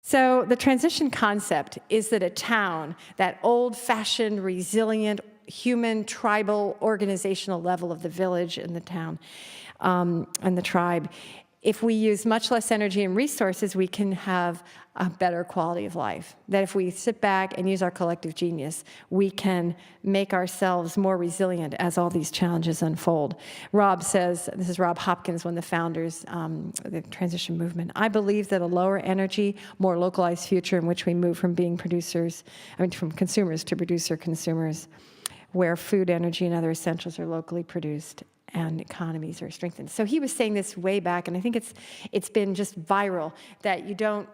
So the transition concept is that a town, that old-fashioned, resilient, human, tribal, organizational level of the village and the town and the tribe, if we use much less energy and resources, we can have a better quality of life. That if we sit back and use our collective genius, we can make ourselves more resilient as all these challenges unfold. Rob says, this is Rob Hopkins, one of the founders of the transition movement, I believe that a lower energy, more localized future in which we move from being producers, from consumers to producer-consumers, where food, energy, and other essentials are locally produced and economies are strengthened. So he was saying this way back, and I think it's been just viral, that we don't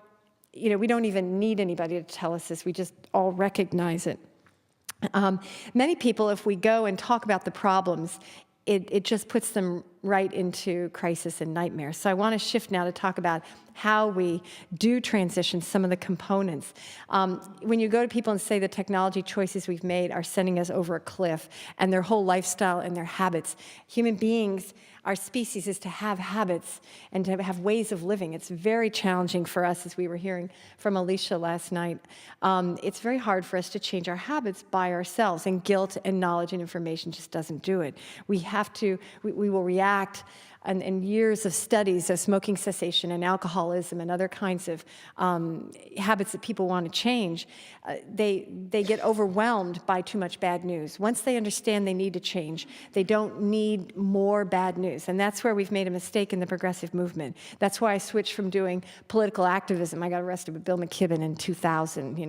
even need anybody to tell us this. We just all recognize it. Many people, if we go and talk about the problems, it just puts them right into crisis and nightmare. So I want to shift now to talk about how we do transition some of the components. When you go to people and say the technology choices we've made are sending us over a cliff, and their whole lifestyle and their habits, human beings, our species is to have habits and to have ways of living. It's very challenging for us, as we were hearing from Alicia last night. It's very hard for us to change our habits by ourselves, and guilt and knowledge and information just doesn't do it. We will react, and years of studies of smoking cessation and alcoholism and other kinds of habits that people want to change, they get overwhelmed by too much bad news. Once they understand they need to change, they don't need more bad news. And that's where we've made a mistake in the progressive movement. That's why I switched from doing political activism. I got arrested with Bill McKibben in 2000,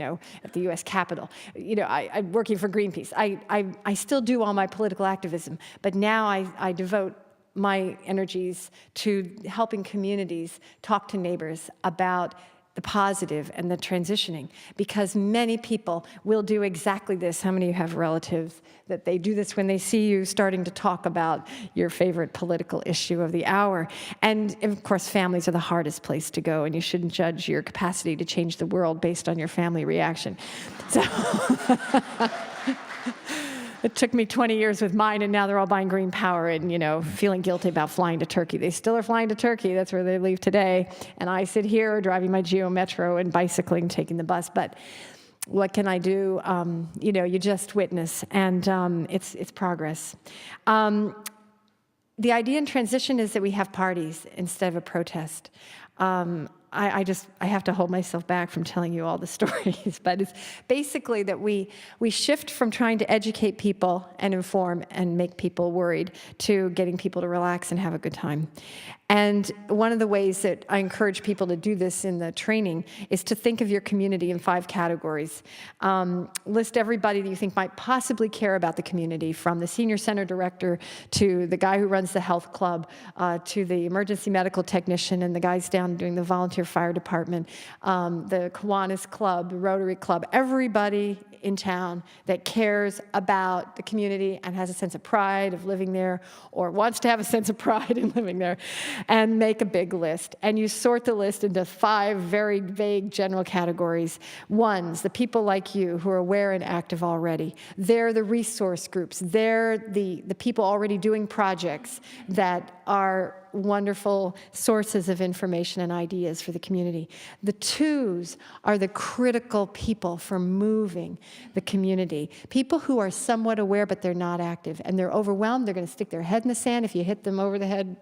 at the US Capitol. I'm working for Greenpeace. I still do all my political activism, but now I devote my energies to helping communities talk to neighbors about the positive and the transitioning, because many people will do exactly this. How many of you have relatives that they do this when they see you starting to talk about your favorite political issue of the hour? And of course, families are the hardest place to go, and you shouldn't judge your capacity to change the world based on your family reaction. So it took me 20 years with mine, and now they're all buying green power and, feeling guilty about flying to Turkey. They still are flying to Turkey. That's where they leave today. And I sit here driving my Geo Metro and bicycling, taking the bus. But what can I do? You just witness, and it's progress. The idea in transition is that we have parties instead of a protest. I have to hold myself back from telling you all the stories, but it's basically that we shift from trying to educate people and inform and make people worried to getting people to relax and have a good time. And one of the ways that I encourage people to do this in the training is to think of your community in 5 categories. List everybody that you think might possibly care about the community, from the senior center director to the guy who runs the health club to the emergency medical technician and the guys down doing the volunteer fire department, the Kiwanis Club, the Rotary Club, everybody in town that cares about the community and has a sense of pride of living there, or wants to have a sense of pride in living there, and make a big list. And you sort the list into 5 very vague general categories. One's the people like you who are aware and active already. They're the resource groups. They're the people already doing projects that are wonderful sources of information and ideas for the community. The 2s are the critical people for moving the community. People who are somewhat aware, but they're not active, and they're overwhelmed. They're going to stick their head in the sand if you hit them over the head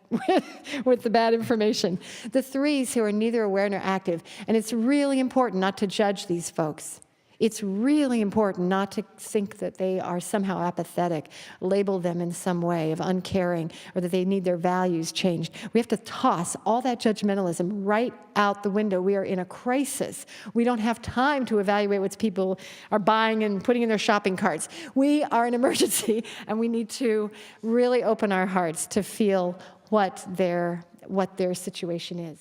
with the bad information. The 3s who are neither aware nor active, and it's really important not to judge these folks. It's really important not to think that they are somehow apathetic, label them in some way of uncaring, or that they need their values changed. We have to toss all that judgmentalism right out the window. We are in a crisis. We don't have time to evaluate what people are buying and putting in their shopping carts. We are in emergency, and we need to really open our hearts to feel what their situation is.